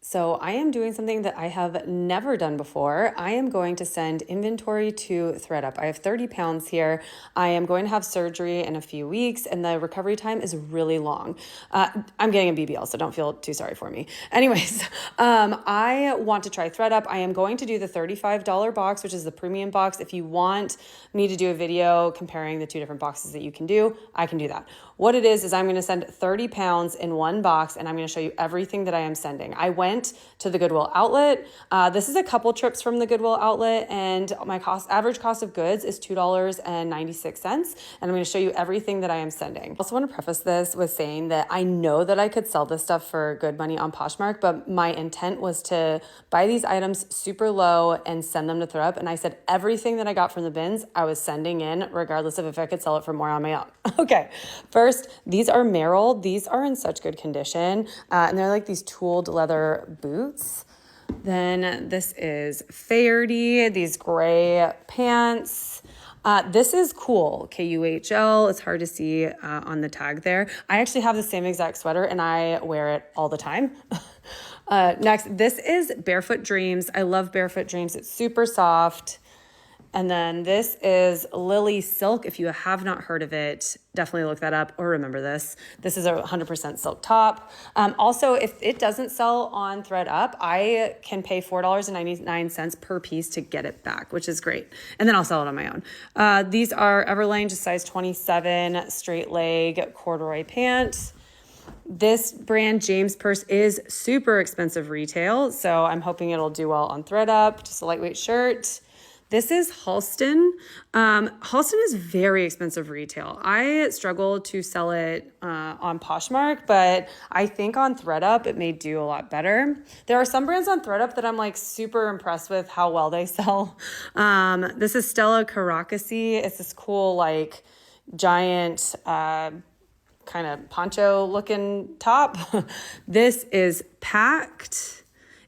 So I am doing something that I have never done before. I am going to send inventory to thredUp. I have 30 pounds here. I am going to have surgery in a few weeks and the recovery time is really long. I'm getting a BBL, so don't feel too sorry for me. Anyways, I want to try thredUp. I am going to do the $35 box, which is the premium box. If you want me to do a video comparing the two different boxes that you can do, I can do that. What it is I'm going to send 30 pounds in one box and I'm going to show you everything that I am sending. I went to the Goodwill outlet. This is a couple trips from the Goodwill outlet and my average cost of goods is $2.96. And I'm going to show you everything that I am sending. I also want to preface this with saying that I know that I could sell this stuff for good money on Poshmark, but my intent was to buy these items super low and send them to thredUp. And I said everything that I got from the bins, I was sending in regardless of if I could sell it for more on my own. Okay, first, these are Merrill. These are in such good condition. And they're like these tooled leather boots. Then this is Faherty, these gray pants. This is cool, KUHL. It's hard to see on the tag there. I actually have the same exact sweater and I wear it all the time. Next, this is Barefoot Dreams. I love Barefoot Dreams. It's super soft. And then this is Lily Silk. If you have not heard of it, definitely look that up or remember this. This is a 100% silk top. Also, if it doesn't sell on thredUp, I can pay $4.99 per piece to get it back, which is great. And then I'll sell it on my own. These are Everlane, just size 27, straight leg corduroy pant. This brand, James Purse, is super expensive retail, so I'm hoping it'll do well on thredUp. Just a lightweight shirt. This is Halston. Halston is very expensive retail. I struggle to sell it on Poshmark, but I think on thredUp it may do a lot better. There are some brands on thredUp that I'm like super impressed with how well they sell. This is Stella Caracasi. It's this cool like giant kind of poncho looking top. This is Packed.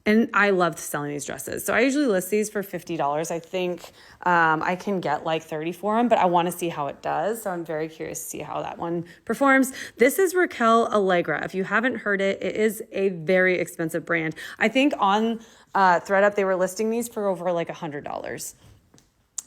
And I love selling these dresses. So I usually list these for $50. I think I can get like 30 for them, but I want to see how it does. So I'm very curious to see how that one performs. This is Raquel Allegra. If you haven't heard it, it is a very expensive brand. I think on thredUp, they were listing these for over like $100.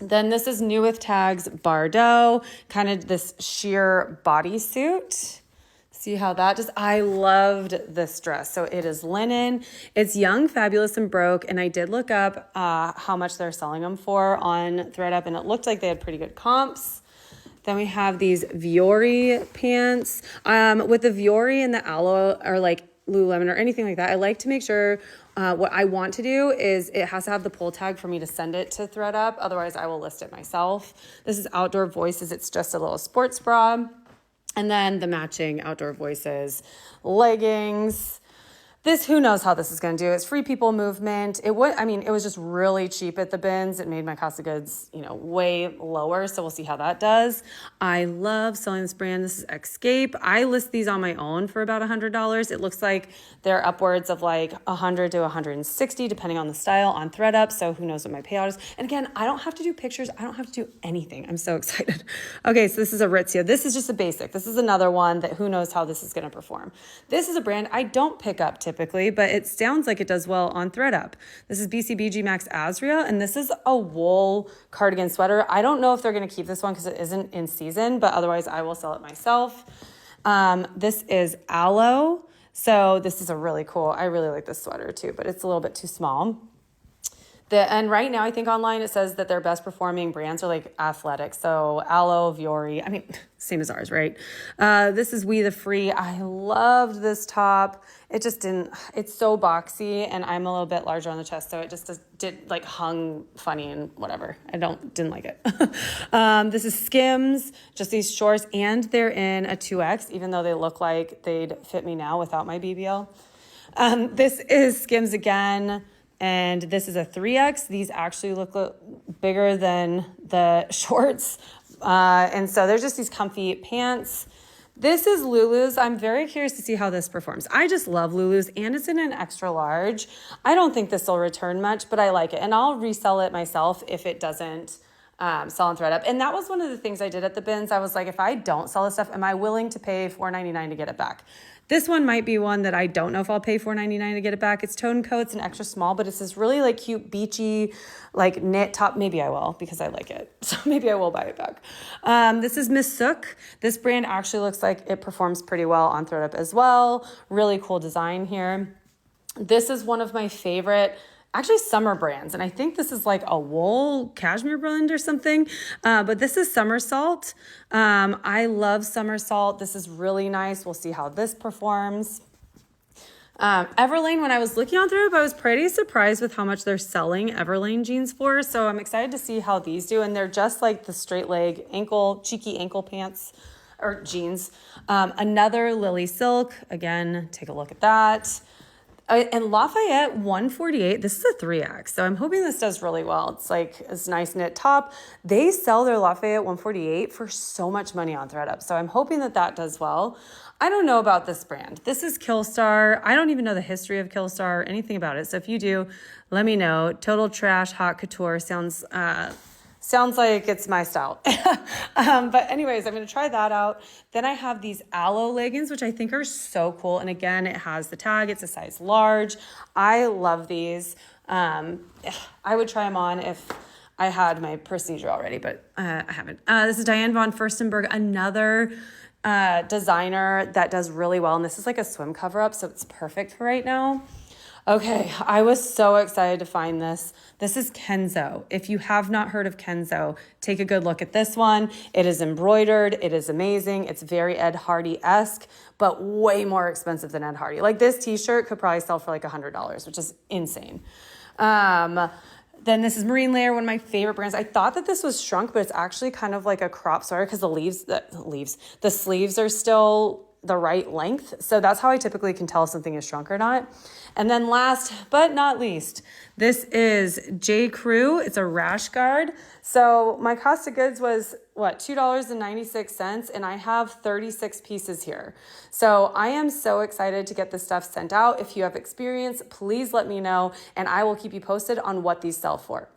Then this is New with Tags Bardot, kind of this sheer bodysuit. See how that does? I loved this dress. So it is linen. It's young, fabulous, and broke. And I did look up how much they're selling them for on thredUp, and it looked like they had pretty good comps. Then we have these Viore pants. With the Viore and the Aloe or like Lululemon or anything like that, I like to make sure what I want to do is it has to have the pull tag for me to send it to thredUp. Otherwise, I will list it myself. This is Outdoor Voices. It's just a little sports bra. And then the matching Outdoor Voices leggings. This, who knows how this is going to do. It's Free People Movement. It was just really cheap at the bins. It made my cost of goods, way lower. So we'll see how that does. I love selling this brand. This is Escape. I list these on my own for about $100. It looks like they're upwards of like $100 to $160, depending on the style on thredUp. So who knows what my payout is. And again, I don't have to do pictures. I don't have to do anything. I'm so excited. Okay, so this is Aritzia. This is just a basic. This is another one that who knows how this is going to perform. This is a brand I don't pick up typically, but it sounds like it does well on thredUp. This is BCBG Max Azria, and this is a wool cardigan sweater. I don't know if they're going to keep this one because it isn't in season, but otherwise I will sell it myself. This is Aloe. So this is a really cool, I really like this sweater too, but it's a little bit too small. And right now, I think online it says that their best performing brands are like athletic. So Aloe, Viore, same as ours, right? This is We the Free. I loved this top. It just it's so boxy and I'm a little bit larger on the chest. So it just did like hung funny and whatever. I didn't like it. This is Skims, just these shorts, and they're in a 2X, even though they look like they'd fit me now without my BBL. This is Skims again. And this is a 3X. These actually look bigger than the shorts. And so they're just these comfy pants. This is Lulu's. I'm very curious to see how this performs. I just love Lulu's, and it's in an extra large. I don't think this will return much, but I like it. And I'll resell it myself if it doesn't sell on thredUp. And that was one of the things I did at the bins. I was like, if I don't sell this stuff, am I willing to pay $4.99 to get it back? This one might be one that I don't know if I'll pay $4.99 to get it back. It's tone coats and extra small, but it's this really like cute beachy like knit top. Maybe I will because I like it. So maybe I will buy it back. This is Miss Sook. This brand actually looks like it performs pretty well on thredUp as well. Really cool design here. This is one of my favorite actually summer brands. And I think this is like a wool cashmere blend or something. But this is Somersault. I love Somersault. This is really nice. We'll see how this performs. Everlane, when I was looking on thredUp, I was pretty surprised with how much they're selling Everlane jeans for. So I'm excited to see how these do. And they're just like the straight leg cheeky ankle pants or jeans. Another Lily Silk. Again, take a look at that. And Lafayette 148, this is a 3X, so I'm hoping this does really well. It's like this nice knit top. They sell their Lafayette 148 for so much money on thredUp, so I'm hoping that that does well. I don't know about this brand. This is Killstar. I don't even know the history of Killstar or anything about it, so if you do, let me know. Total Trash Haute Couture sounds like it's my style. But anyways, I'm going to try that out. Then I have these aloe leggings, which I think are so cool. And again, it has the tag. It's a size large. I love these. I would try them on if I had my procedure already, but I haven't. This is Diane von Furstenberg, another designer that does really well. And this is like a swim cover up, so it's perfect for right now. Okay, I was so excited to find this. This is Kenzo. If you have not heard of Kenzo, take a good look at this one. It is embroidered. It is amazing. It's very Ed Hardy-esque, but way more expensive than Ed Hardy. Like this t-shirt could probably sell for like $100, which is insane. Then this is Marine Layer, one of my favorite brands. I thought that this was shrunk, but it's actually kind of like a crop sweater because the sleeves are still the right length. So that's how I typically can tell if something is shrunk or not. And then last but not least, this is J. Crew. It's a rash guard. So my cost of goods was $2.96, and I have 36 pieces here. So I am so excited to get this stuff sent out. If you have experience, please let me know, and I will keep you posted on what these sell for.